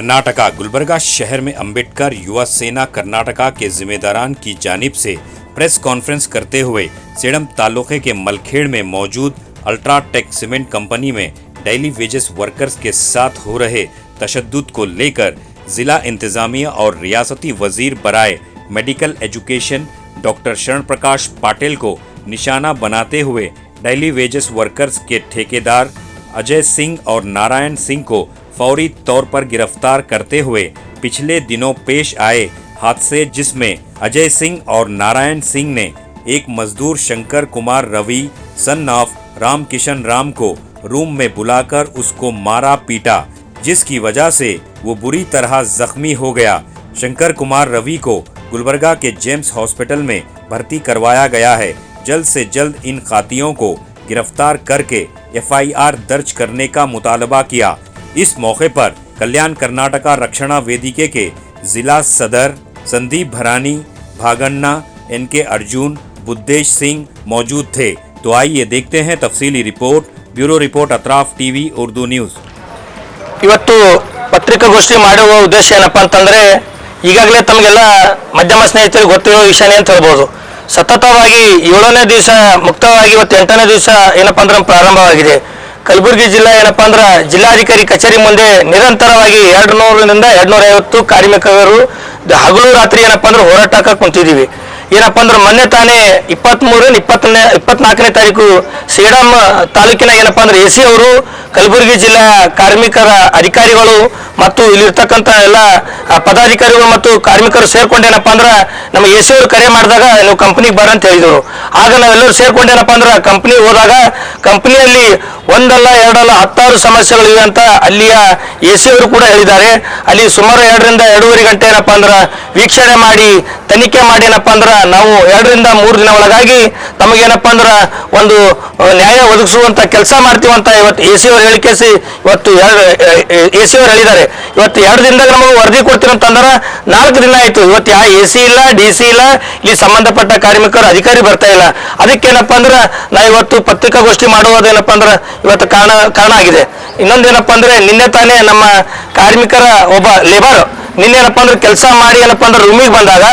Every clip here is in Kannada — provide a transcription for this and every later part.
कर्नाटका गुलबर्गा शहर में अंबेडकर युवा सेना कर्नाटका के जिम्मेदारान की जानिब से प्रेस कॉन्फ्रेंस करते हुए सेडम तालुके के मलखेड़ में मौजूद अल्ट्राटेक सीमेंट कंपनी में डेली वेजेस वर्कर्स के साथ हो रहे तशद्दुद को लेकर जिला इंतजामिया और रियासती वजीर बराए मेडिकल एजुकेशन डॉक्टर शरण प्रकाश पाटिल को निशाना बनाते हुए डेली वेजेस वर्कर्स के ठेकेदार अजय सिंह और नारायण सिंह को फौरी तौर पर गिरफ्तार करते हुए पिछले दिनों पेश आए हादसे जिसमें अजय सिंह और नारायण सिंह ने एक मजदूर शंकर कुमार रवि सन ऑफ राम किशन राम को रूम में बुलाकर उसको मारा पीटा, जिसकी वजह से वो बुरी तरह जख्मी हो गया। शंकर कुमार रवि को गुलबर्गा के जेम्स हॉस्पिटल में भर्ती करवाया गया है। जल्द से जल्द इन खातियों को गिरफ्तार करके FIR दर्ज करने का मुतालबा किया। इस मौके पर कल्याण कर्नाटका रक्षणा वेदिके के जिला सदर संदीप भरानी, भागन्ना, NK अर्जुन, बुद्धेश सिंह मौजूद थे। तो आइए देखते हैं तफसीली report. Bureau report Atraf TV Urdu news. ಇವತ್ತು ಪತ್ರಿಕಾಗೋಷ್ಠಿ ಮಾಡುವ ಉದ್ದೇಶ ಏನಪ್ಪ ಅಂತಂದ್ರೆ ಈಗಾಗಲೇ ತಮಗೆಲ್ಲ ಮಾಧ್ಯಮ ಸ್ನೇಹಿತರಿಗೆ ಗೊತ್ತಿರೋ ವಿಷಯನೇ ಅಂತ ಹೇಳ್ಬೋದು. ಸತತವಾಗಿ 7ನೇ ದಿವಸ ಮುಕ್ತವಾಗಿ ಇವತ್ತು 8ನೇ ದಿವಸ ಏನಪ್ಪ ಅಂದ್ರೆ ಪ್ರಾರಂಭವಾಗಿದೆ. ಕಲಬುರಗಿ ಜಿಲ್ಲಾ ಏನಪ್ಪ ಅಂದ್ರೆ ಜಿಲ್ಲಾಧಿಕಾರಿ ಕಚೇರಿ ಮುಂದೆ ನಿರಂತರವಾಗಿ 200ರಿಂದ 250 ಕಾರ್ಮಿಕರು ಹಗಲು ರಾತ್ರಿ ಏನಪ್ಪ ಅಂದ್ರೆ ಹೋರಾಟಕ್ಕೆ ಕುಂತಿದ್ದೀವಿ. ಏನಪ್ಪ ಅಂದ್ರೆ ಮೊನ್ನೆ ತಾನೇ 24ನೇ ತಾರೀಕು ಸೇಡಂ ತಾಲೂಕಿನ ಏನಪ್ಪ ಅಂದ್ರೆ AC ಅವರು ಕಲಬುರಗಿ ಜಿಲ್ಲಾ ಕಾರ್ಮಿಕರ ಅಧಿಕಾರಿಗಳು ಮತ್ತು ಇಲ್ಲಿರ್ತಕ್ಕಂಥ ಎಲ್ಲ ಪದಾಧಿಕಾರಿಗಳು ಮತ್ತು ಕಾರ್ಮಿಕರು ಸೇರ್ಕೊಂಡೇನಪ್ಪ ಅಂದ್ರೆ ನಮ್ಮ AC ಅವರು ಕರೆ ಮಾಡಿದಾಗ ನೀವು ಕಂಪ್ನಿಗೆ ಬರ ಅಂತ ಹೇಳಿದರು. ಆಗ ನಾವೆಲ್ಲರೂ ಸೇರ್ಕೊಂಡೇನಪ್ಪ ಅಂದ್ರೆ ಕಂಪ್ನಿಗೆ ಹೋದಾಗ ಕಂಪ್ನಿಯಲ್ಲಿ ಒಂದಲ್ಲ ಎರಡಲ್ಲ 10 ಸಮಸ್ಯೆಗಳಿವೆ ಅಂತ ಅಲ್ಲಿಯ AC ಅವರು ಕೂಡ ಹೇಳಿದ್ದಾರೆ. ಅಲ್ಲಿ ಸುಮಾರು 2ರಿಂದ 2.5 ಗಂಟೆ ಏನಪ್ಪ ಅಂದ್ರೆ ವೀಕ್ಷಣೆ ಮಾಡಿ ತನಿಖೆ ಮಾಡಿ ಏನಪ್ಪ ಅಂದ್ರೆ ನಾವು 2ರಿಂದ 3 ದಿನ ಒಳಗಾಗಿ ತಮಗೇನಪ್ಪ ಅಂದ್ರೆ ಒಂದು ನ್ಯಾಯ ಒದಗಿಸುವಂತ ಕೆಲಸ ಮಾಡ್ತೀವಂತ ಇವತ್ತು AC ಅವರು ಹೇಳಿಕೆಸಿ ಇವತ್ತು AC ಅವರು ಹೇಳಿದ್ದಾರೆ. ಇವತ್ತು 2 ದಿನದಾಗ ನಮಗೆ ವರದಿ ಕೊಡ್ತೀವಿ ಅಂತಂದ್ರೆ 4 ದಿನ ಆಯ್ತು. ಇವತ್ತು ಯಾವ AC ಇಲ್ಲ, DC ಇಲ್ಲ, ಇಲ್ಲಿ ಸಂಬಂಧಪಟ್ಟ ಕಾರ್ಮಿಕರು ಅಧಿಕಾರಿ ಬರ್ತಾ ಇಲ್ಲ. ಅದಕ್ಕೇನಪ್ಪ ಅಂದ್ರೆ ನಾವು ಇವತ್ತು ಪತ್ರಿಕಾಗೋಷ್ಠಿ ಮಾಡುವುದೇನಪ್ಪ ಅಂದ್ರೆ ಇವತ್ತು ಕಾರಣ ಆಗಿದೆ. ಇನ್ನೊಂದೇನಪ್ಪ ಅಂದ್ರೆ ನಿನ್ನೆ ತಾನೇ ನಮ್ಮ ಕಾರ್ಮಿಕರ ಒಬ್ಬ ಲೇಬರ್ ನಿನ್ನೇನಪ್ಪ ಅಂದ್ರೆ ಕೆಲಸ ಮಾಡಿ ಏನಪ್ಪ ಅಂದ್ರೆ ರೂಮಿಗೆ ಬಂದಾಗ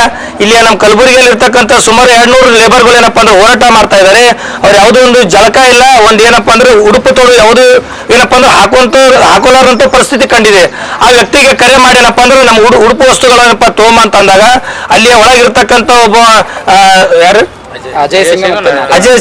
ಇಲ್ಲಿ ನಮ್ಮ ಕಲಬುರಗಿಯಲ್ಲಿ ಇರ್ತಕ್ಕಂಥ ಸುಮಾರು 200 ಲೇಬರ್ಗಳು ಏನಪ್ಪ ಅಂದ್ರೆ ಹೋರಾಟ ಮಾಡ್ತಾ ಇದ್ದಾರೆ. ಅವ್ರು ಯಾವುದೋ ಒಂದು ಜಳಕ ಇಲ್ಲ, ಒಂದು ಏನಪ್ಪ ಅಂದ್ರೆ ಉಡುಪು ತೊಡು ಯಾವುದು ಏನಪ್ಪ ಅಂದ್ರೆ ಹಾಕೊಳ್ಳಾರಂತ ಪರಿಸ್ಥಿತಿ ಕಂಡಿದೆ. ಆ ವ್ಯಕ್ತಿಗೆ ಕರೆ ಮಾಡಿ ಏನಪ್ಪ ಅಂದ್ರೆ ನಮ್ಮ ಉಡುಪು ವಸ್ತುಗಳೇನಪ್ಪ ತಗೊಂಬ ಅಂತ ಅಂದಾಗ ಅಲ್ಲಿಯ ಒಳಗಿರ್ತಕ್ಕಂಥ ಒಬ್ಬ ಯಾರು ಅಜಯ್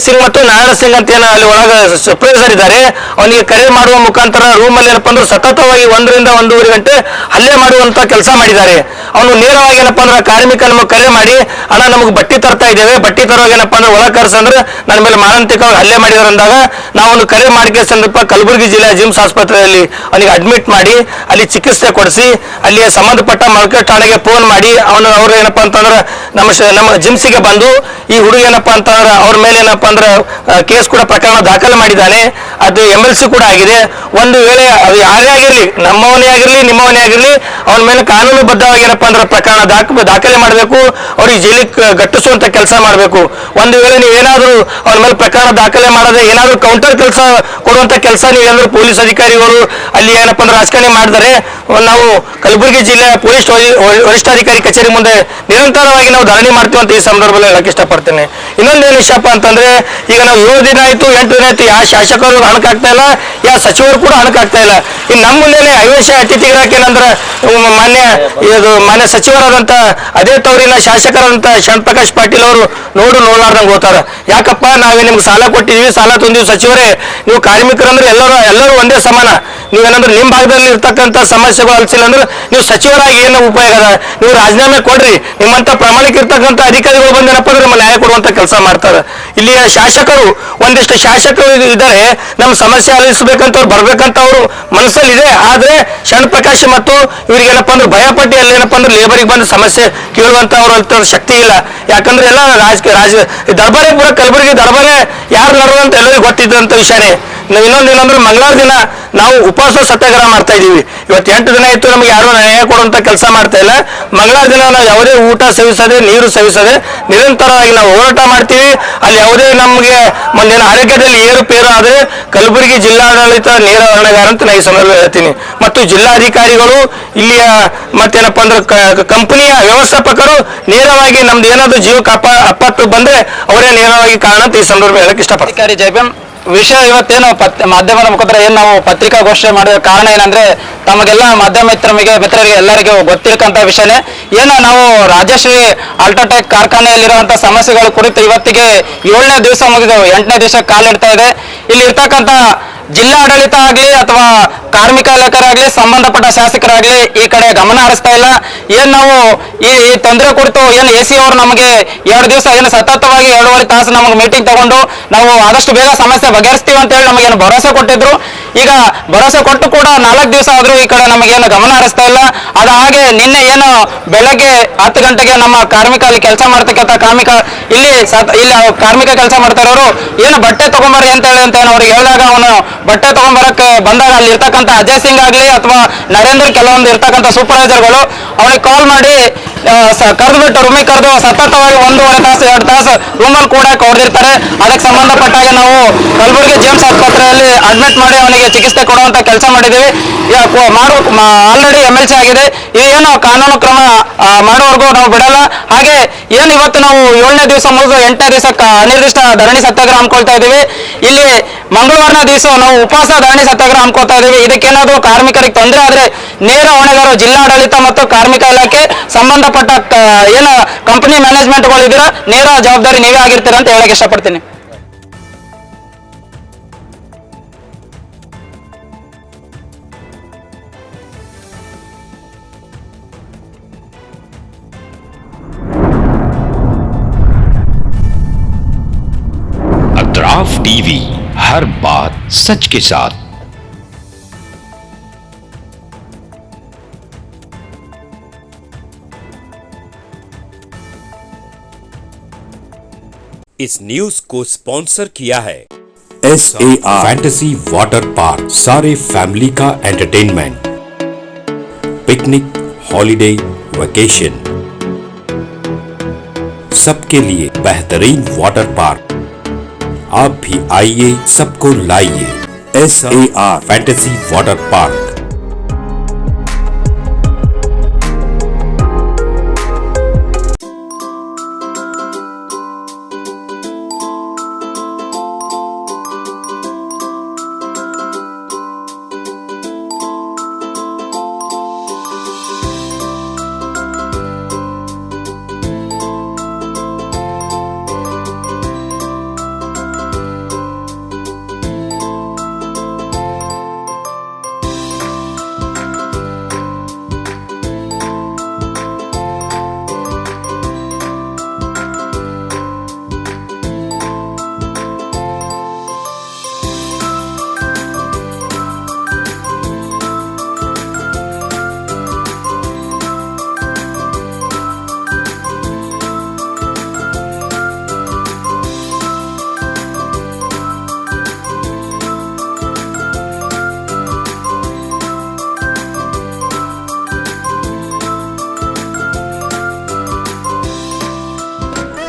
ಸಿಂಗ್ ಮತ್ತು ನಾರಾಯಣ ಸಿಂಗ್ ಅಂತ ಏನೋ ಅಲ್ಲಿ ಒಳಗೆ ಸೂಪರ್ವೈಸರ್ ಇದ್ದಾರೆ. ಅವನಿಗೆ ಕರೆ ಮಾಡುವ ಮುಖಾಂತರ ರೂಮಲ್ಲಿ ಏನಪ್ಪ ಅಂದ್ರೆ ಸತತವಾಗಿ 1ರಿಂದ 1.5 ಗಂಟೆ ಹಲ್ಲೆ ಮಾಡುವಂತ ಕೆಲಸ ಮಾಡಿದ್ದಾರೆ. ಅವನು ನೇರವಾಗಿ ಏನಪ್ಪ ಅಂದ್ರೆ ಕಾರ್ಮಿಕ ನಮಗೆ ಕರೆ ಮಾಡಿ ಅಣ್ಣ ನಮಗೆ ಬಟ್ಟೆ ತರ್ತಾ ಇದ್ದೇವೆ, ಬಟ್ಟೆ ತರುವಾಗ ಏನಪ್ಪ ಅಂದ್ರೆ ಒಳ ಕರ್ಸಂದ್ರೆ ನನ್ನ ಮೇಲೆ ಮಾರಣಾಂತಿಕವಾಗಿ ಹಲ್ಲೆ ಮಾಡಿದಾರೆ ಅಂದಾಗ ನಾವು ಕರೆ ಮಾಡಿಕೆ ಸಂದರ್ಭ ಕಲಬುರಗಿ ಜಿಲ್ಲೆ ಜಿಮ್ಸ್ ಆಸ್ಪತ್ರೆಯಲ್ಲಿ ಅವನಿಗೆ ಅಡ್ಮಿಟ್ ಮಾಡಿ ಅಲ್ಲಿ ಚಿಕಿತ್ಸೆ ಕೊಡಿಸಿ ಅಲ್ಲಿ ಸಂಬಂಧಪಟ್ಟ ಮಲ್ಕೆ ಠಾಣೆಗೆ ಫೋನ್ ಮಾಡಿ ಅವರು ಏನಪ್ಪ ಅಂತಂದ್ರೆ ನಮ್ಮ ಜಿಮ್ಸಿಗೆ ಬಂದು ಈ ಹುಡುಗ ಏನಪ್ಪ ಅಂತಂದ್ರೆ ಅವ್ರ ಮೇಲೆ ಏನಪ್ಪ ಅಂದ್ರೆ ಕೇಸ್ ಕೂಡ ಪ್ರಕರಣ ದಾಖಲೆ ಮಾಡಿದ್ದಾನೆ. ಅದು MLC ಕೂಡ ಆಗಿದೆ. ಒಂದು ವೇಳೆ ಅದು ಯಾರೇ ಆಗಿರ್ಲಿ, ನಮ್ಮವನೇ ಆಗಿರ್ಲಿ ನಿಮ್ಮವನೇ ಆಗಿರ್ಲಿ, ಅವನ ಮೇಲೆ ಕಾನೂನುಬದ್ಧವಾಗಿ ಏನಪ್ಪ ಅಂದ್ರೆ ಪ್ರಕರಣ ದಾಖಲೆ ಮಾಡಬೇಕು, ಅವ್ರಿಗೆ ಜೈಲಿಗೆ ಗಟ್ಟಿಸುವಂತ ಕೆಲಸ ಮಾಡಬೇಕು. ಒಂದು ವೇಳೆ ನೀವೇನಾದ್ರೂ ಅವನ ಮೇಲೆ ಪ್ರಕರಣ ದಾಖಲೆ ಮಾಡದೆ ಏನಾದ್ರೂ ಕೌಂಟರ್ ಕೆಲಸ ಕೊಡುವಂತ ಕೆಲಸ ನೀವೇನಾದ್ರೂ ಪೊಲೀಸ್ ಅಧಿಕಾರಿಗಳು ಅಲ್ಲಿ ಏನಪ್ಪ ಅಂದ್ರೆ ರಾಜಕಾರಣಿ ಮಾಡಿದರೆ ನಾವು ಕಲಬುರಗಿ ಜಿಲ್ಲೆ ಪೊಲೀಸ್ ವರಿಷ್ಠಾಧಿಕಾರಿ ಕಚೇರಿ ಮುಂದೆ ನಿರಂತರವಾಗಿ ನಾವು ಧರಣಿ ಮಾಡ್ತೀವಿ ಅಂತ ಈ ಸಂದರ್ಭದಲ್ಲಿ ಹೇಳಕ್ ಇಷ್ಟಪಡ್ತೇನೆ. ಇನ್ನೊಂದೇನು ವಿಷಯಪ್ಪ ಅಂತಂದ್ರೆ ಈಗ ನಾವು 7 ದಿನ ಆಯ್ತು 8 ದಿನ ಆಯ್ತು ಯಾವ ಶಾಸಕರು ಹಣಕ್ಕಾಗ್ತಾ ಇಲ್ಲ, ಯಾವ ಸಚಿವರು ಕೂಡ ಹಣಕ್ಕಾಗ್ತಾ ಇಲ್ಲ. ಇನ್ನು ನಮ್ಮ ಮುಂದೆನೆ ಅವಿವೇಶ ಅತಿಥಿಗಳಾಕೆ ಏನಂದ್ರೆ ಮಾನ್ಯ ಸಚಿವರಾದಂತ ಅದೇ ತವರಿನ ಶಾಸಕರಾದಂತ ಶರಣ ಪ್ರಕಾಶ್ ಪಾಟೀಲ್ ಅವರು ನೋಡ್ಲಾರ್ದಂಗೆ ಹೋಗ್ತಾರ. ಯಾಕಪ್ಪ ನಾವೇ ನಿಮ್ಗೆ ಸಾಲ ಕೊಟ್ಟಿದೀವಿ, ಸಾಲ ತಂದಿವಿ ಸಚಿವರೇ, ನೀವು ಕಾರ್ಮಿಕರಂದ್ರೆ ಎಲ್ಲರೂ ಒಂದೇ ಸಮಾನ, ನೀವೇನಂದ್ರೆ ನಿಮ್ಮ ಭಾಗದಲ್ಲಿ ಇರ್ತಕ್ಕಂಥ ಸಮಸ್ಯೆಗಳು ಅಲ್ಸಿಲ್ಲ ಅಂದ್ರೆ ನೀವು ಸಚಿವರಾಗಿ ಏನು ಉಪಯೋಗ ಅದ, ನೀವು ರಾಜೀನಾಮೆ ಕೊಡ್ರಿ, ನಿಮ್ಮಂತ ಪ್ರಾಮಾಣಿಕ ಇರ್ತಕ್ಕಂಥ ಅಧಿಕಾರಿಗಳು ಬಂದೇನಪ್ಪ ಅಂದ್ರೆ ನಮ್ಮ ನ್ಯಾಯ ಕೊಡುವಂತ ಕೆಲಸ ಮಾಡ್ತಾರೆ. ಇಲ್ಲಿಯ ಶಾಸಕರು ಒಂದಿಷ್ಟು ಶಾಸಕರು ಇದ್ದಾರೆ, ನಮ್ಮ ಸಮಸ್ಯೆ ಆಲಿಸಬೇಕಂತ ಬರ್ಬೇಕಂತ ಅವರು ಮನಸ್ಸಲ್ಲಿದೆ. ಆದ್ರೆ ಶರಣ ಪ್ರಕಾಶ್ ಮತ್ತು ಇವ್ರಿಗೇನಪ್ಪ ಅಂದ್ರೆ ಭಯಪಟ್ಟು ಅಲ್ಲೇನಪ್ಪ ಅಂದ್ರೆ ಲೇಬರಿಗೆ ಬಂದು ಸಮಸ್ಯೆ ಕೇಳುವಂತ ಅವ್ರ ಶಕ್ತಿ ಇಲ್ಲ. ಯಾಕಂದ್ರೆ ಎಲ್ಲ ದರ್ಬಾರೇ ಪೂರ ಕಲಬುರಗಿ ದರ್ಬಾರೇ ಯಾರು ನಡುವಂತ ಎಲ್ಲರಿಗೂ ಗೊತ್ತಿದ್ದಂತ ವಿಷಯನೇ. ಇನ್ನೊಂದೇನಂದ್ರೆ ಮಂಗಳವಾರ ದಿನ ನಾವು ಉಪವಾಸ ಸತ್ಯಾಗ್ರಹ ಮಾಡ್ತಾ ಇದೀವಿ. ಇವತ್ತು 8 ದಿನ ಆಯ್ತು, ನಮ್ಗೆ ಯಾರು ನ್ಯಾಯ ಕೊಡುವಂತ ಕೆಲಸ ಮಾಡ್ತಾ ಇಲ್ಲ. ಮಂಗಳವಾರ ದಿನ ನಾವು ಯಾವುದೇ ಊಟ ಸೇವಿಸದೆ, ನೀರು ಸೇವಿಸದೆ ನಿರಂತರವಾಗಿ ನಾವು ಹೋರಾಟ ಮಾಡ್ತೀವಿ. ಅಲ್ಲಿ ಯಾವುದೇ ನಮಗೆ ಮುಂದಿನ ಆರೋಗ್ಯದಲ್ಲಿ ಏರುಪೇರು ಆದರೆ ಕಲಬುರಗಿ ಜಿಲ್ಲಾಡಳಿತ ನೇರ ಹೊಣೆಗಾರ ಅಂತ ನಾನು ಈ ಸಂದರ್ಭದಲ್ಲಿ ಹೇಳ್ತೀನಿ. ಮತ್ತು ಜಿಲ್ಲಾಧಿಕಾರಿಗಳು, ಇಲ್ಲಿಯ ಮತ್ತೇನಪ್ಪ ಅಂದ್ರೆ ಕಂಪನಿಯ ವ್ಯವಸ್ಥಾಪಕರು ನೇರವಾಗಿ ನಮ್ದು ಏನಾದ್ರು ಜೀವಕ್ಕೆ ಅಪ್ಪತ್ತು ಬಂದ್ರೆ ಅವರೇ ನೇರವಾಗಿ ಕಾರಣ ಅಂತ ಈ ಸಂದರ್ಭ ಹೇಳಕ್ ಇಷ್ಟಪಡ್ತೀನಿ. ಅಧಿಕಾರಿ ಜೈಭೀಮ್, ವಿಷಯ ಇವತ್ತೇನು ಮಾಧ್ಯಮದ ಮುಖಾಂತರ ಏನು ನಾವು ಪತ್ರಿಕಾಗೋಷ್ಠಿ ಮಾಡಿದ ಕಾರಣ ಏನಂದ್ರೆ ತಮಗೆಲ್ಲ ಮಾಧ್ಯಮ ಮಿತ್ರರಿಗೆ ಎಲ್ಲರಿಗೂ ಗೊತ್ತಿರಕಂತ ವಿಷಯನೇ ಏನು, ನಾವು ರಾಜಶ್ರೀ ಅಲ್ಟ್ರಾಟೆಕ್ ಕಾರ್ಖಾನೆಯಲ್ಲಿರುವಂತಹ ಸಮಸ್ಯೆಗಳ ಕುರಿತು ಇವತ್ತಿಗೆ 7ನೇ ದಿವಸ ಮುಗಿದೆವು, 8ನೇ ದಿವಸ ಕಾಲಿಡ್ತಾ ಇದೆ. ಇಲ್ಲಿ ಇರ್ತಕ್ಕಂಥ ಜಿಲ್ಲಾಡಳಿತ ಆಗಲಿ ಅಥವಾ ಕಾರ್ಮಿಕ ಇಲಾಖೆರಾಗಲಿ ಸಂಬಂಧಪಟ್ಟ ಶಾಸಕರಾಗಲಿ ಈ ಕಡೆ ಗಮನ ಹರಿಸ್ತಾ ಇಲ್ಲ. ಏನು ನಾವು ಈ ತೊಂದರೆ ಕುರಿತು ಏನು AC ಅವರು ನಮಗೆ 2 ದಿವಸ ಏನು ಸತತವಾಗಿ 2.5 ತಾಸು ನಮಗೆ ಮೀಟಿಂಗ್ ತಗೊಂಡು ನಾವು ಆದಷ್ಟು ಬೇಗ ಸಮಸ್ಯೆ ಬಗೆಹರಿಸ್ತೀವಿ ಅಂತ ಹೇಳಿ ನಮಗೇನು ಭರವಸೆ ಕೊಟ್ಟಿದ್ರು. ಈಗ ಭರವಸೆ ಕೊಟ್ಟು ಕೂಡ 4 ದಿವಸ ಆದರೂ ಈ ಕಡೆ ನಮಗೇನು ಗಮನ ಹರಿಸ್ತಾ ಇಲ್ಲ. ಅದು ಹಾಗೆ ನಿನ್ನೆ ಏನು ಬೆಳಗ್ಗೆ 10 ಗಂಟೆಗೆ ನಮ್ಮ ಕಾರ್ಮಿಕ ಅಲ್ಲಿ ಕೆಲಸ ಮಾಡ್ತಕ್ಕಂಥ ಕಾರ್ಮಿಕ ಇಲ್ಲಿ ಕಾರ್ಮಿಕ ಕೆಲಸ ಮಾಡ್ತಾ ಇರೋರು ಏನು ಬಟ್ಟೆ ತಗೊಂಬರ್ರಿ ಅಂತ ಹೇಳಿ ಅಂತ ಅವ್ರಿಗೆ ಹೇಳಿದಾಗ ಅವನು ಬಟ್ಟೆ ತಗೊಂಬರಕ್ಕೆ ಬಂದಾಗ ಅಲ್ಲಿ ಇರ್ತಕ್ಕಂಥ ಅಜಯ್ ಸಿಂಗ್ ಆಗಲಿ ಅಥವಾ ನರೇಂದ್ರ ಕೆಲವೊಂದು ಇರ್ತಕ್ಕಂಥ ಸೂಪರ್ವೈಸರ್ಗಳು ಅವನಿಗೆ ಕಾಲ್ ಮಾಡಿ ಕರೆದುಬಿಟ್ಟು ರೂಮಿಗೆ ಕರೆದು ಸತತವಾಗಿ 1.5 ತಾಸು 2 ತಾಸು ರೂಮಲ್ಲಿ ಕೂಡ ಹೊಡೆದಿರ್ತಾರೆ. ಅದಕ್ಕೆ ಸಂಬಂಧಪಟ್ಟಾಗ ನಾವು ಕಲಬುರಗಿ ಜೇಮ್ಸ್ ಆಸ್ಪತ್ರೆಯಲ್ಲಿ ಅಡ್ಮಿಟ್ ಮಾಡಿ ಅವನಿಗೆ ಚಿಕಿತ್ಸೆ ಕೊಡುವಂತ ಕೆಲಸ ಮಾಡಿದ್ದೀವಿ. ಆಲ್ರೆಡಿ MLC ಆಗಿದೆ. ಇದೇನು ಕಾನೂನು ಕ್ರಮ ಮಾಡೋವರೆಗೂ ನಾವು ಬಿಡಲ್ಲ. ಹಾಗೆ ಏನು ಇವತ್ತು ನಾವು 7ನೇ ದಿವಸ ಮುಗಿದು 8ನೇ ದಿವಸ ಅನಿರ್ದಿಷ್ಟ ಧರಣಿ ಸತ್ಯಾಗ್ರಹ ಹಮ್ಮಿಕೊಳ್ತಾ ಇದ್ದೀವಿ. ಇಲ್ಲಿ ಮಂಗಳವಾರನ ದಿವಸ ನಾವು ಉಪವಾಸ ಧರಣಿ ಸತ್ಯಾಗ್ರಹ ಹಮ್ಮಿಕೊಳ್ತಾ ಇದ್ದೀವಿ. ಇದಕ್ಕೇನಾದರೂ ಕಾರ್ಮಿಕರಿಗೆ ತೊಂದರೆ ಆದರೆ ನೇರ ಹೊಣೆಗಾರ ಜಿಲ್ಲಾಡಳಿತ ಮತ್ತು ಕಾರ್ಮಿಕ ಇಲಾಖೆ ಸಂಬಂಧಪಟ್ಟ ಏನು ಕಂಪನಿ ಮ್ಯಾನೇಜ್ಮೆಂಟ್ಗಳು ಇದ್ದೀರಾ, ನೇರ ಜವಾಬ್ದಾರಿ ನೀವೇ ಆಗಿರ್ತೀರ ಅಂತ ಹೇಳಕ್ಕೆ ಇಷ್ಟಪಡ್ತೀನಿ. अतराफ टीवी, हर बात सच के साथ। इस न्यूज को स्पॉन्सर किया है SAR फैंटेसी वाटर पार्क, सारे फैमिली का एंटरटेनमेंट, पिकनिक, हॉलिडे, वेकेशन, सबके लिए बेहतरीन वाटर पार्क। आप भी आइए, सबको लाइए। SAR fantasy water park.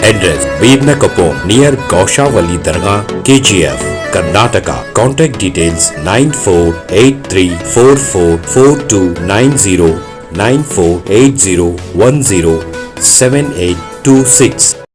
Address Birnakapom near Gaushavali Dargah, KGF, Karnataka. Contact details 9483444290 9480107826.